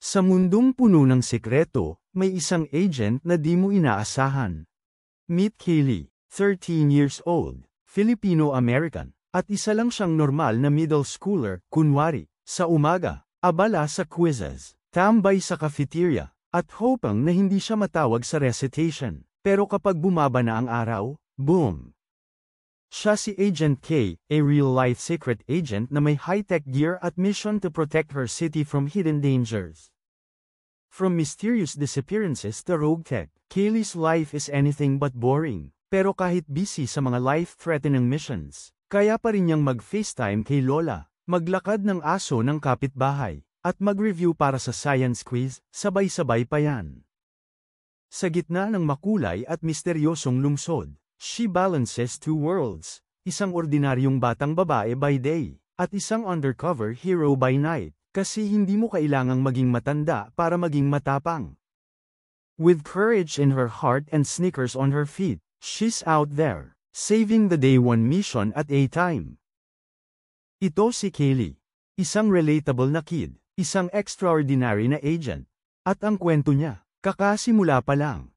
Sa mundong puno ng sekreto, may isang agent na di mo inaasahan. Meet Kaylee, 13 years old, Filipino-American, at isa lang siyang normal na middle schooler, kunwari, sa umaga, abala sa quizzes, tambay sa cafeteria, at hoping na hindi siya matawag sa recitation. Pero kapag bumaba na ang araw, boom! Siya si Agent K, a real-life secret agent na may high-tech gear at mission to protect her city from hidden dangers. From mysterious disappearances to rogue tech, Kaylee's life is anything but boring. Pero kahit busy sa mga life-threatening missions, kaya pa rin niyang mag-FaceTime kay Lola, maglakad ng aso ng kapitbahay, at mag-review para sa science quiz, sabay-sabay pa yan. Sa gitna ng makulay at misteryosong lungsod, she balances two worlds, isang ordinaryong batang babae by day, at isang undercover hero by night, kasi hindi mo kailangang maging matanda para maging matapang. With courage in her heart and sneakers on her feet, she's out there, saving the day one mission at a time. Ito si Kaylee, isang relatable na kid, isang extraordinary na agent, at ang kwento niya, kakasimula pa lang.